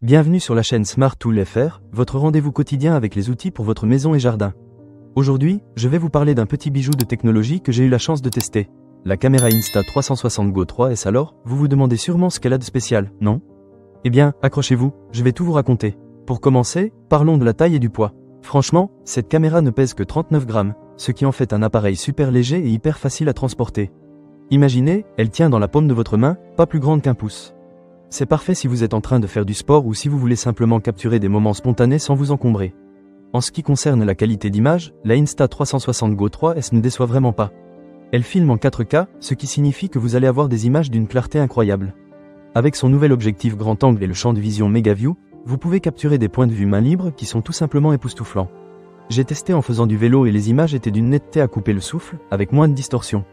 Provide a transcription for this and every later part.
Bienvenue sur la chaîne Smart Tool FR, votre rendez-vous quotidien avec les outils pour votre maison et jardin. Aujourd'hui, je vais vous parler d'un petit bijou de technologie que j'ai eu la chance de tester. La caméra Insta360 Go 3S. Alors, vous vous demandez sûrement ce qu'elle a de spécial, non? Eh bien, accrochez-vous, je vais tout vous raconter. Pour commencer, parlons de la taille et du poids. Franchement, cette caméra ne pèse que 39 grammes, ce qui en fait un appareil super léger et hyper facile à transporter. Imaginez, elle tient dans la paume de votre main, pas plus grande qu'un pouce. C'est parfait si vous êtes en train de faire du sport ou si vous voulez simplement capturer des moments spontanés sans vous encombrer. En ce qui concerne la qualité d'image, la Insta360 Go 3S ne déçoit vraiment pas. Elle filme en 4K, ce qui signifie que vous allez avoir des images d'une clarté incroyable. Avec son nouvel objectif grand angle et le champ de vision MegaView, vous pouvez capturer des points de vue main libre qui sont tout simplement époustouflants. J'ai testé en faisant du vélo et les images étaient d'une netteté à couper le souffle, avec moins de distorsion.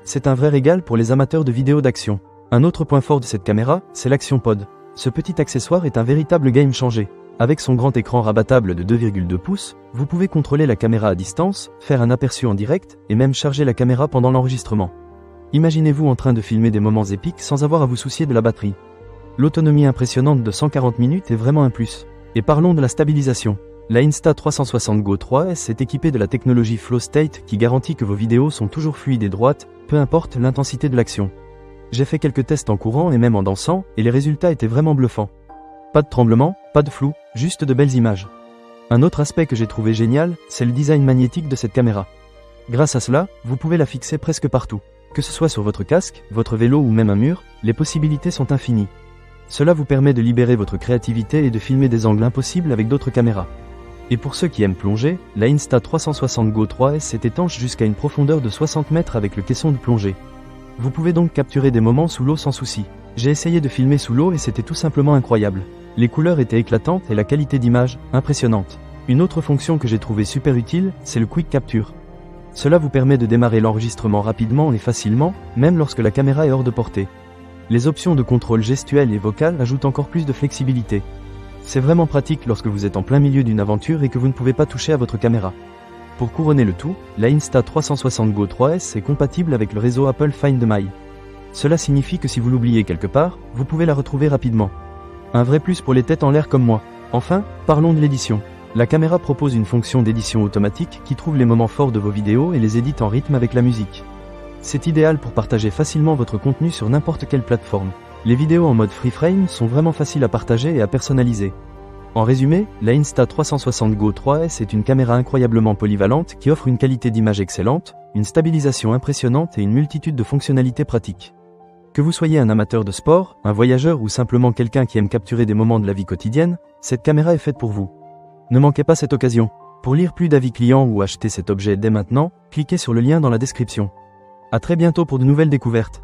C'est un vrai régal pour les amateurs de vidéos d'action. Un autre point fort de cette caméra, c'est l'Action Pod. Ce petit accessoire est un véritable game changer. Avec son grand écran rabattable de 2,2 pouces, vous pouvez contrôler la caméra à distance, faire un aperçu en direct, et même charger la caméra pendant l'enregistrement. Imaginez-vous en train de filmer des moments épiques sans avoir à vous soucier de la batterie. L'autonomie impressionnante de 140 minutes est vraiment un plus. Et parlons de la stabilisation. La Insta360 Go 3S est équipée de la technologie Flow State qui garantit que vos vidéos sont toujours fluides et droites, peu importe l'intensité de l'action. J'ai fait quelques tests en courant et même en dansant, et les résultats étaient vraiment bluffants. Pas de tremblement, pas de flou, juste de belles images. Un autre aspect que j'ai trouvé génial, c'est le design magnétique de cette caméra. Grâce à cela, vous pouvez la fixer presque partout. Que ce soit sur votre casque, votre vélo ou même un mur, les possibilités sont infinies. Cela vous permet de libérer votre créativité et de filmer des angles impossibles avec d'autres caméras. Et pour ceux qui aiment plonger, la Insta360 Go 3S est étanche jusqu'à une profondeur de 60 mètres avec le caisson de plongée. Vous pouvez donc capturer des moments sous l'eau sans souci. J'ai essayé de filmer sous l'eau et c'était tout simplement incroyable. Les couleurs étaient éclatantes et la qualité d'image, impressionnante. Une autre fonction que j'ai trouvée super utile, c'est le Quick Capture. Cela vous permet de démarrer l'enregistrement rapidement et facilement, même lorsque la caméra est hors de portée. Les options de contrôle gestuel et vocal ajoutent encore plus de flexibilité. C'est vraiment pratique lorsque vous êtes en plein milieu d'une aventure et que vous ne pouvez pas toucher à votre caméra. Pour couronner le tout, la Insta360 Go 3S est compatible avec le réseau Apple Find My. Cela signifie que si vous l'oubliez quelque part, vous pouvez la retrouver rapidement. Un vrai plus pour les têtes en l'air comme moi. Enfin, parlons de l'édition. La caméra propose une fonction d'édition automatique qui trouve les moments forts de vos vidéos et les édite en rythme avec la musique. C'est idéal pour partager facilement votre contenu sur n'importe quelle plateforme. Les vidéos en mode free frame sont vraiment faciles à partager et à personnaliser. En résumé, la Insta360 Go 3S est une caméra incroyablement polyvalente qui offre une qualité d'image excellente, une stabilisation impressionnante et une multitude de fonctionnalités pratiques. Que vous soyez un amateur de sport, un voyageur ou simplement quelqu'un qui aime capturer des moments de la vie quotidienne, cette caméra est faite pour vous. Ne manquez pas cette occasion. Pour lire plus d'avis clients ou acheter cet objet dès maintenant, cliquez sur le lien dans la description. À très bientôt pour de nouvelles découvertes.